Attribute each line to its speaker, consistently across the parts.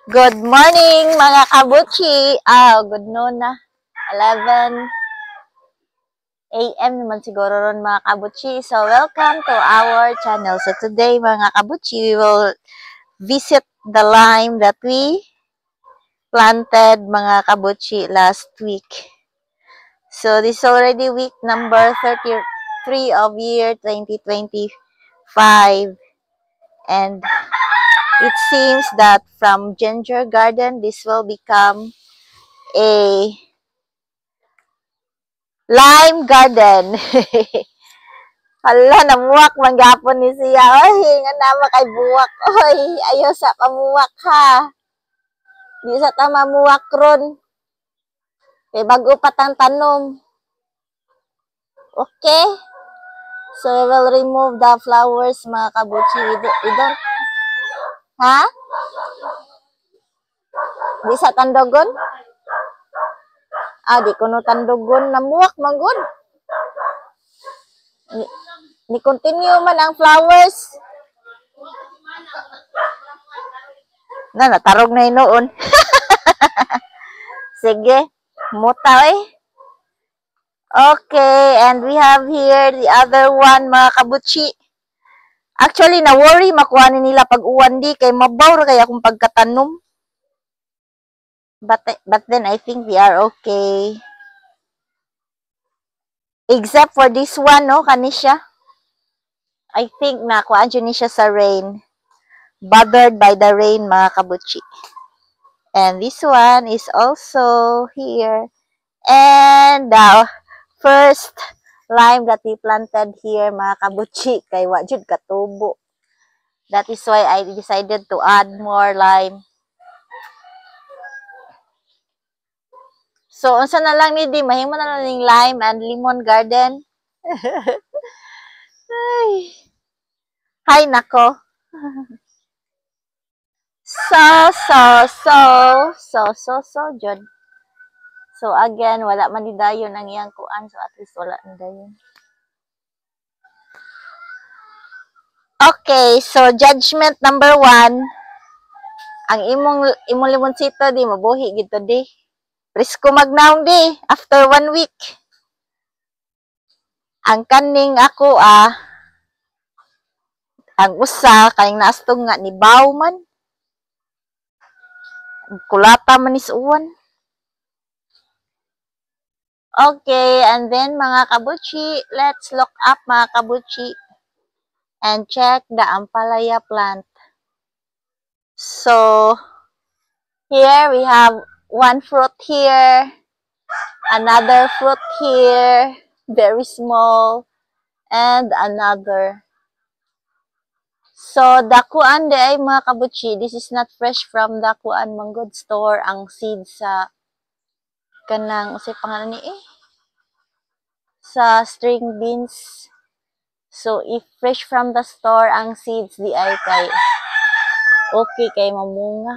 Speaker 1: Good morning mga kabuchi. Good noon na. 11 a.m. naman siguro ron mga kabuchi. So, welcome to our channel. So, today mga kabuchi, we will visit the lime that we planted mga kabuchi last week. So, this is already week number 33 of year 2025. And it seems that from ginger garden, this will become a lime garden. Hala, namuwak manggapon ni siya. Oy, nga nama kay buwak. Oy, ayaw sa pamuwak ha. Di sa ta mamuwak ron. Kay bago pa tang tanom. Okay. So, we will remove the flowers, mga kabuchi. We don't... Ha? Di sa tandogon? Di ko no tandogon. Namuwak, manggod. Ni continue man ang flowers. Natarog na inoon. Sige. Muta eh. Okay, and we have here the other one, mga kabuchi. Actually, na-worry makuha nila pag uwan di, kay mabaw kaya kung pagkatanom. But then, I think we are okay. Except for this one, no, kanisya. I think nakuha dyan siya sa rain. Bothered by the rain, mga kabuchi. And this one is also here. And the first lime that we planted here, mga kabuchi, kay wajud katubo. That is why I decided to add more lime. So, unsa na lang ni di, mahimo na lang ning lime and lemon garden. Ay. Hay nako. So, Jod. So, again, wala man di dayon ang iyang kuan. So, at least wala ni dayon. Okay, so, judgment number 1. Ang imong limonsito di, mabuhi gito di. Presko magnaong di, after 1 week. Ang kaning ako, ang usa, kayong naastong nga ni Bauman. Kulata man is uwan. Okay, and then mga kabuchi, let's look up mga kabuchi and check the ampalaya plant. So, here we have one fruit here, another fruit here, very small, and another. So, dakuan de ay mga kabuchi, this is not fresh from dakuan manggod store ang seeds sa kanang, usay pangalan ni sa string beans. So, if fresh from the store ang seeds, di ay kay okay kay mamunga.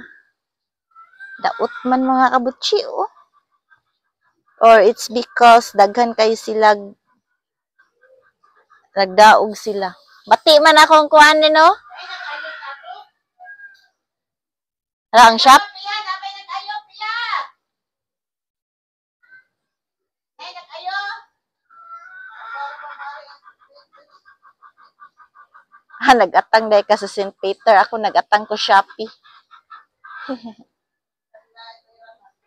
Speaker 1: Daot man mga kabuchi, oh. Or it's because daghan kayo sila, nagdaog sila. Bati man akong kuhan ni, no? Hala, ang shop? Nag-atang dahil ka sa St. Peter. Ako nag-atang ko Shopee.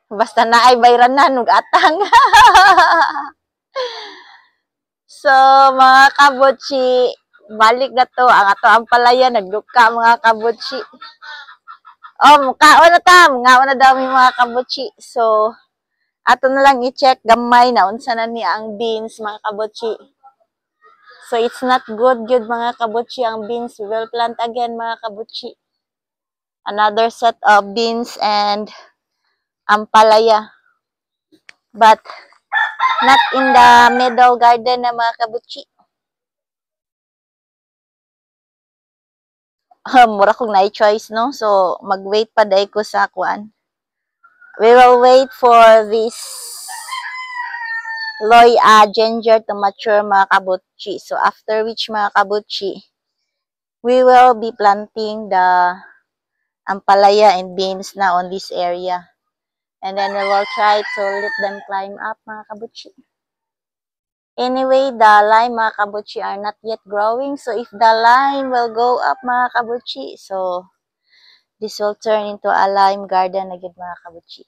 Speaker 1: Basta na ay bayran na, nag-atang. So, mga kabuchi, balik na to. Ang ato ang palaya, nagduka mga kabuchi. Mukhaon na ta. Mukhaon na daw mga kabuchi. So, ato na lang i-check gamay na unsa na ni ang beans mga kabuchi. So, it's not good mga kabuchi ang beans. We will plant again mga kabuchi. Another set of beans and ampalaya. But, not in the middle garden na mga kabuchi. Mura kong na-choice, no? So, mag-wait pa dahi ko sa kuan. We will wait for this loy ginger to mature mga kabuchi. So, after which mga kabuchi, we will be planting the ampalaya and beans na on this area. And then we will try to let them climb up, mga kabutsi. Anyway, the lime, mga kabutsi, are not yet growing. So, if the lime will go up, mga kabutsi, so, this will turn into a lime garden again, mga kabutsi.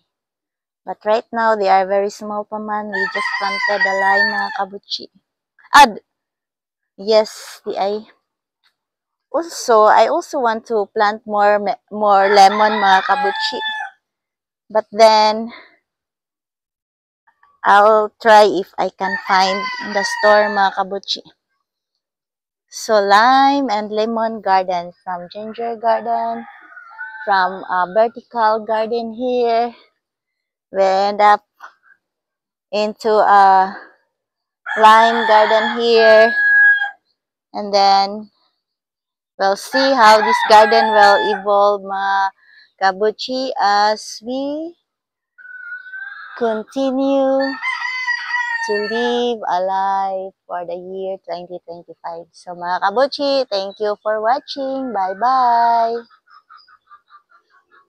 Speaker 1: But right now, they are very small pa man. We just planted the lime, mga kabutsi. Yes, I also want to plant more lemon, mga kabutsi. But then, I'll try if I can find in the store, mga kabutsi. So, lime and lemon garden from ginger garden, from a vertical garden here. We end up into a lime garden here. And then, we'll see how this garden will evolve, mga kabutsi, as we continue to live a life for the year 2025. So, mga kabutsi, thank you for watching. Bye-bye!